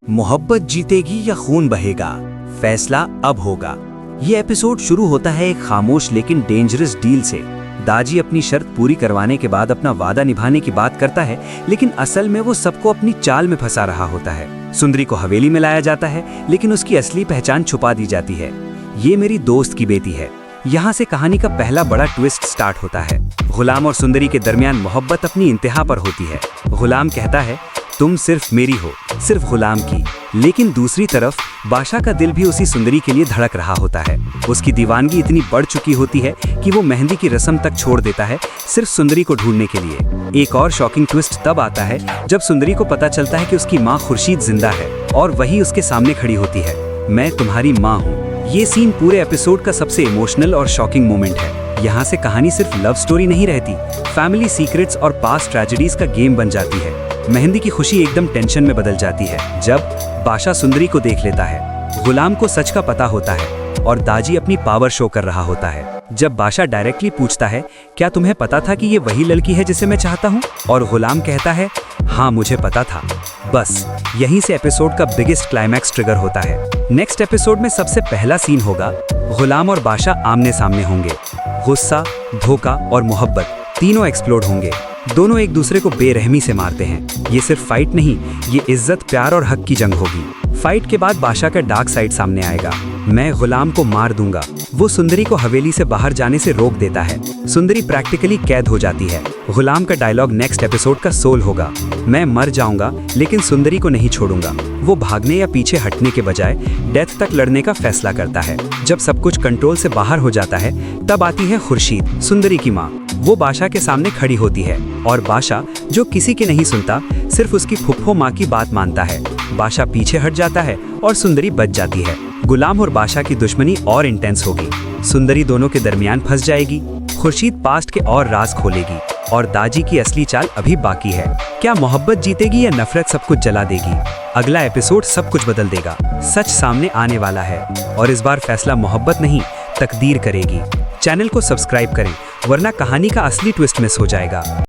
मोहब्बत जीतेगी या खून बहेगा, फैसला अब होगा। ये एपिसोड शुरू होता है एक खामोश लेकिन डेंजरस डील से। दाजी अपनी शर्त पूरी करवाने के बाद अपना वादा निभाने की बात करता है, लेकिन असल में वो सबको अपनी चाल में फंसा रहा होता है। सुंदरी को हवेली में लाया जाता है, लेकिन उसकी असली पहचान छुपा दी जाती है। ये मेरी दोस्त की बेटी है। यहाँ से कहानी का पहला बड़ा ट्विस्ट स्टार्ट होता है। गुलाम और सुंदरी के दरमियान मोहब्बत अपनी इंतहा पर होती है। गुलाम कहता है, तुम सिर्फ मेरी हो, सिर्फ गुलाम की। लेकिन दूसरी तरफ बादशाह का दिल भी उसी सुंदरी के लिए धड़क रहा होता है। उसकी दीवानगी इतनी बढ़ चुकी होती है कि वो मेहंदी की रस्म तक छोड़ देता है, सिर्फ सुंदरी को ढूंढने के लिए। एक और शॉकिंग ट्विस्ट तब आता है जब सुंदरी को पता चलता है कि उसकी माँ खुर्शीद जिंदा है और वही उसके सामने खड़ी होती है। मैं तुम्हारी माँ हूँ। ये सीन पूरे एपिसोड का सबसे इमोशनल और शॉकिंग मोमेंट है। यहाँ से कहानी सिर्फ लव स्टोरी नहीं रहती, फैमिली सीक्रेट्स और पास्ट ट्रेजेडीज का गेम बन जाती है। मेहंदी की खुशी एकदम टेंशन में बदल जाती है जब बादशाह सुंदरी को देख लेता है। गुलाम को सच का पता होता है और दाजी अपनी पावर शो कर रहा होता है। जब बादशाह डायरेक्टली पूछता है, क्या तुम्हें पता था कि ये वही लड़की है जिसे मैं चाहता हूँ? और गुलाम कहता है, हाँ मुझे पता था। बस यहीं से एपिसोड का बिगेस्ट क्लाइमैक्स ट्रिगर होता है। नेक्स्ट एपिसोड में सबसे पहला सीन होगा, गुलाम और बादशाह आमने सामने होंगे। गुस्सा, धोखा और मोहब्बत तीनों एक्सप्लोड होंगे। दोनों एक दूसरे को बेरहमी से मारते हैं। ये सिर्फ फाइट नहीं, ये इज्जत, प्यार और हक की जंग होगी। फाइट के बाद बादशाह का डार्क साइड सामने आएगा। मैं गुलाम को मार दूंगा। वो सुंदरी को हवेली से बाहर जाने से रोक देता है। सुंदरी प्रैक्टिकली कैद हो जाती है। गुलाम का डायलॉग नेक्स्ट एपिसोड का सोल होगा। मैं मर जाऊंगा लेकिन सुंदरी को नहीं छोड़ूंगा। वो भागने या पीछे हटने के बजाय डेथ तक लड़ने का फैसला करता है। जब सब कुछ कंट्रोल से बाहर हो जाता है, तब आती है खुर्शीद, सुंदरी की माँ। वो बादशाह के सामने खड़ी होती है और बादशाह, जो किसी की नहीं सुनता, सिर्फ उसकी फुफ्फो माँ की बात मानता है। बादशाह पीछे हट जाता है और सुंदरी बच जाती है। गुलाम और बादशाह की दुश्मनी और इंटेंस होगी। सुंदरी दोनों के दरमियान फंस जाएगी। खुर्शीद पास्ट के और राज खोलेगी और दाजी की असली चाल अभी बाकी है। क्या मोहब्बत जीतेगी या नफरत सब कुछ जला देगी? अगला एपिसोड सब कुछ बदल देगा। सच सामने आने वाला है और इस बार फैसला मोहब्बत नहीं, तकदीर करेगी। चैनल को सब्सक्राइब करें, वरना कहानी का असली ट्विस्ट मिस हो जाएगा।